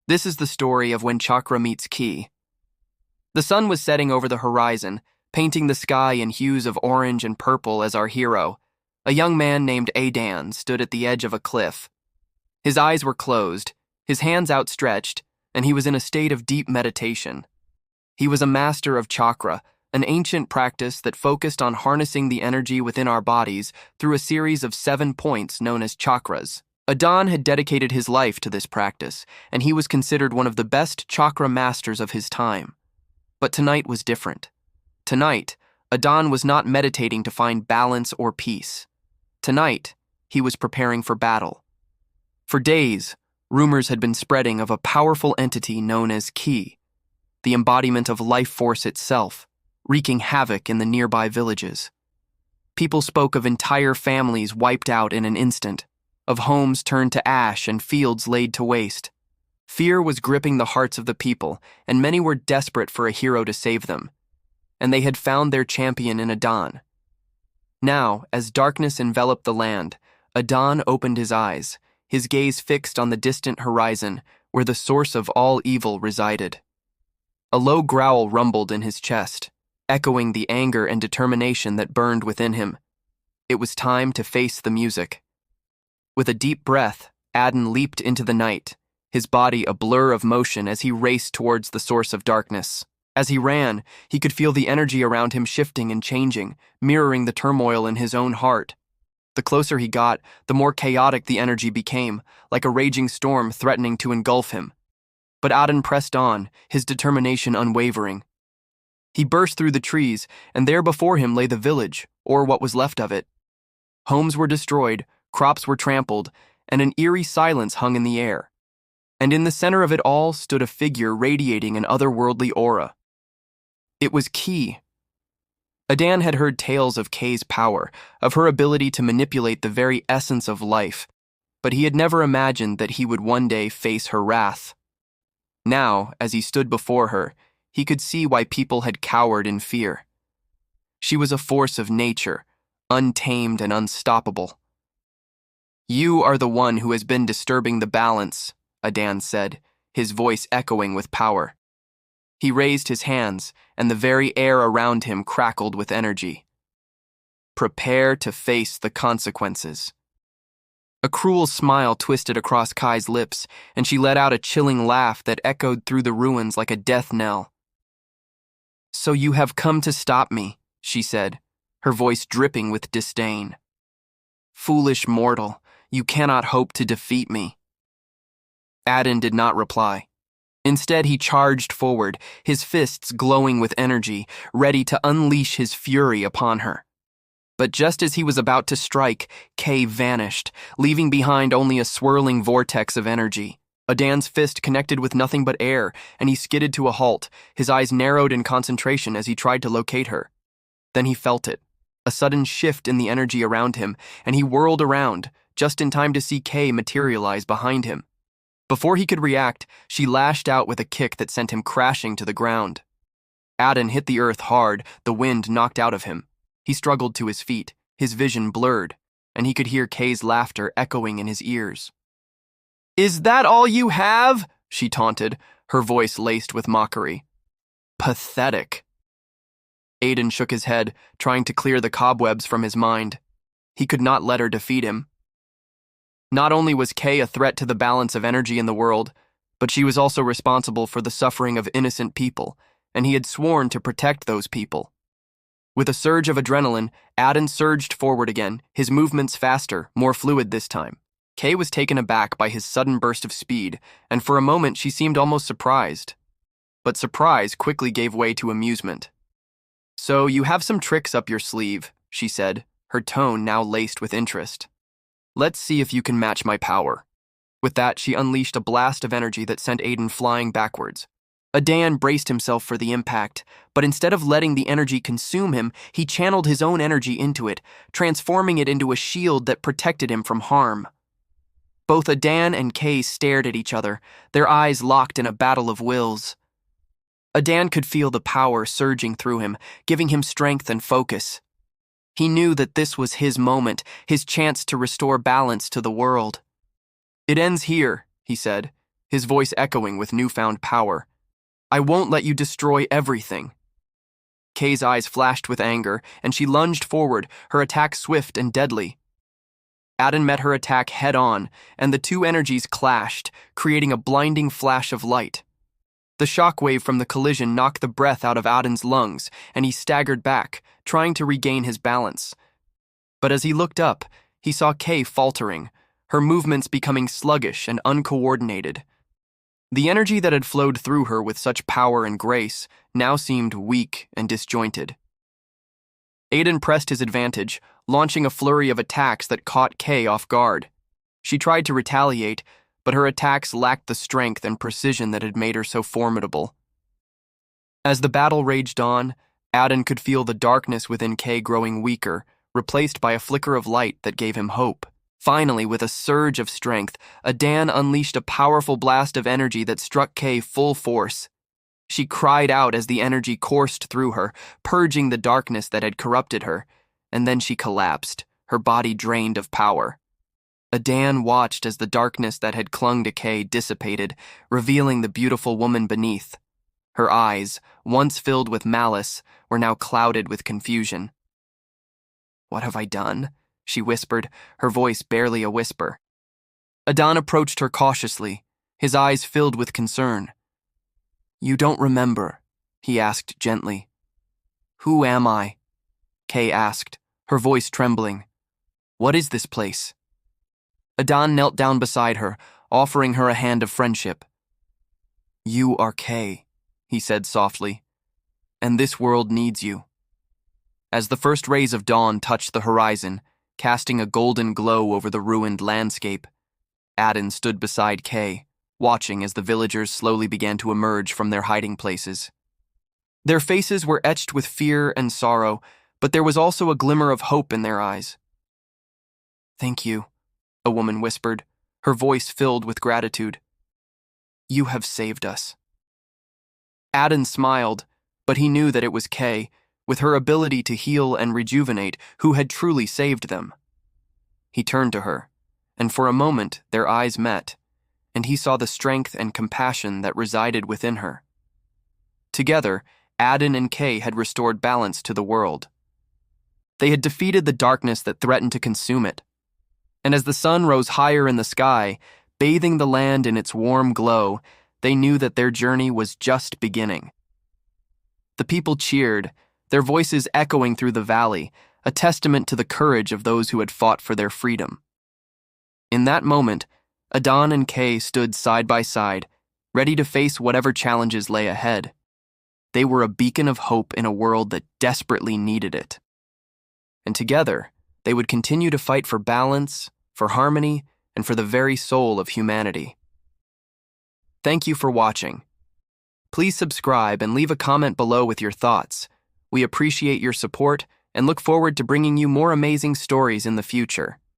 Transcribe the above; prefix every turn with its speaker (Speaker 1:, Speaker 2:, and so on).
Speaker 1: This is the story of when Chakra meets Ki. The sun was setting over the horizon, painting the sky in hues of orange and purple as our hero, a young man named Adan, stood at the edge of a cliff. His eyes were closed, his hands outstretched, and he was in a state of deep meditation. He was a master of Chakra, an ancient practice that focused on harnessing the energy within our bodies through a series of 7 points known as chakras. Adan had dedicated his life to this practice, and he was considered one of the best chakra masters of his time. But tonight was different. Tonight, Adan was not meditating to find balance or peace. Tonight, he was preparing for battle. For days, rumors had been spreading of a powerful entity known as Ki, the embodiment of life force itself, wreaking havoc in the nearby villages. People spoke of entire families wiped out in an instant, of homes turned to ash and fields laid to waste. Fear was gripping the hearts of the people, and many were desperate for a hero to save them. And they had found their champion in Adan. Now, as darkness enveloped the land, Adan opened his eyes, his gaze fixed on the distant horizon where the source of all evil resided. A low growl rumbled in his chest, echoing the anger and determination that burned within him. It was time to face the music. With a deep breath, Adan leaped into the night, his body a blur of motion as he raced towards the source of darkness. As he ran, he could feel the energy around him shifting and changing, mirroring the turmoil in his own heart. The closer he got, the more chaotic the energy became, like a raging storm threatening to engulf him. But Adan pressed on, his determination unwavering. He burst through the trees, and there before him lay the village, or what was left of it. Homes were destroyed, crops were trampled, and an eerie silence hung in the air. And in the center of it all stood a figure radiating an otherworldly aura. It was Ki. Adan had heard tales of Kay's power, of her ability to manipulate the very essence of life, but he had never imagined that he would one day face her wrath. Now, as he stood before her, he could see why people had cowered in fear. She was a force of nature, untamed and unstoppable. "You are the one who has been disturbing the balance," Adan said, his voice echoing with power. He raised his hands, and the very air around him crackled with energy. "Prepare to face the consequences." A cruel smile twisted across Kai's lips, and she let out a chilling laugh that echoed through the ruins like a death knell. "So you have come to stop me," she said, her voice dripping with disdain. "Foolish mortal, you cannot hope to defeat me." Adan did not reply. Instead, he charged forward, his fists glowing with energy, ready to unleash his fury upon her. But just as he was about to strike, Kay vanished, leaving behind only a swirling vortex of energy. Adan's fist connected with nothing but air, and he skidded to a halt, his eyes narrowed in concentration as he tried to locate her. Then he felt it, a sudden shift in the energy around him, and he whirled around, just in time to see Kay materialize behind him. Before he could react, she lashed out with a kick that sent him crashing to the ground. Adan hit the earth hard, the wind knocked out of him. He struggled to his feet, his vision blurred, and he could hear Kay's laughter echoing in his ears. "Is that all you have?" she taunted, her voice laced with mockery. "Pathetic." Adan shook his head, trying to clear the cobwebs from his mind. He could not let her defeat him. Not only was Kay a threat to the balance of energy in the world, but she was also responsible for the suffering of innocent people, and he had sworn to protect those people. With a surge of adrenaline, Adan surged forward again, his movements faster, more fluid this time. Kay was taken aback by his sudden burst of speed, and for a moment she seemed almost surprised. But surprise quickly gave way to amusement. "So you have some tricks up your sleeve," she said, her tone now laced with interest. "Let's see if you can match my power." With that, she unleashed a blast of energy that sent Adan flying backwards. Adan braced himself for the impact, but instead of letting the energy consume him, he channeled his own energy into it, transforming it into a shield that protected him from harm. Both Adan and Kay stared at each other, their eyes locked in a battle of wills. Adan could feel the power surging through him, giving him strength and focus. He knew that this was his moment, his chance to restore balance to the world. "It ends here," he said, his voice echoing with newfound power. "I won't let you destroy everything." Kay's eyes flashed with anger, and she lunged forward, her attack swift and deadly. Aden met her attack head-on, and the two energies clashed, creating a blinding flash of light. The shockwave from the collision knocked the breath out of Aden's lungs, and he staggered back, trying to regain his balance. But as he looked up, he saw Kay faltering, her movements becoming sluggish and uncoordinated. The energy that had flowed through her with such power and grace now seemed weak and disjointed. Aden pressed his advantage, launching a flurry of attacks that caught Kay off guard. She tried to retaliate, but her attacks lacked the strength and precision that had made her so formidable. As the battle raged on, Aden could feel the darkness within Kay growing weaker, replaced by a flicker of light that gave him hope. Finally, with a surge of strength, Aden unleashed a powerful blast of energy that struck Kay full force. She cried out as the energy coursed through her, purging the darkness that had corrupted her, and then she collapsed, her body drained of power. Aden watched as the darkness that had clung to Kay dissipated, revealing the beautiful woman beneath. Her eyes, once filled with malice, were now clouded with confusion. "What have I done?" she whispered, her voice barely a whisper. Aden approached her cautiously, his eyes filled with concern. "You don't remember?" he asked gently. "Who am I?" Kay asked, her voice trembling. "What is this place?" Aden knelt down beside her, offering her a hand of friendship. "You are Kay," he said softly, "and this world needs you." As the first rays of dawn touched the horizon, casting a golden glow over the ruined landscape, Aden stood beside Kay, watching as the villagers slowly began to emerge from their hiding places. Their faces were etched with fear and sorrow, but there was also a glimmer of hope in their eyes. "Thank you," a woman whispered, her voice filled with gratitude. "You have saved us." Aden smiled, but he knew that it was Kay, with her ability to heal and rejuvenate, who had truly saved them. He turned to her, and for a moment their eyes met, and he saw the strength and compassion that resided within her. Together, Aden and Kay had restored balance to the world. They had defeated the darkness that threatened to consume it. And as the sun rose higher in the sky, bathing the land in its warm glow, they knew that their journey was just beginning. The people cheered, their voices echoing through the valley, a testament to the courage of those who had fought for their freedom. In that moment, Aden and Kay stood side by side, ready to face whatever challenges lay ahead. They were a beacon of hope in a world that desperately needed it. And together, they would continue to fight for balance, for harmony, and for the very soul of humanity. Thank you for watching. Please subscribe and leave a comment below with your thoughts. We appreciate your support and look forward to bringing you more amazing stories in the future.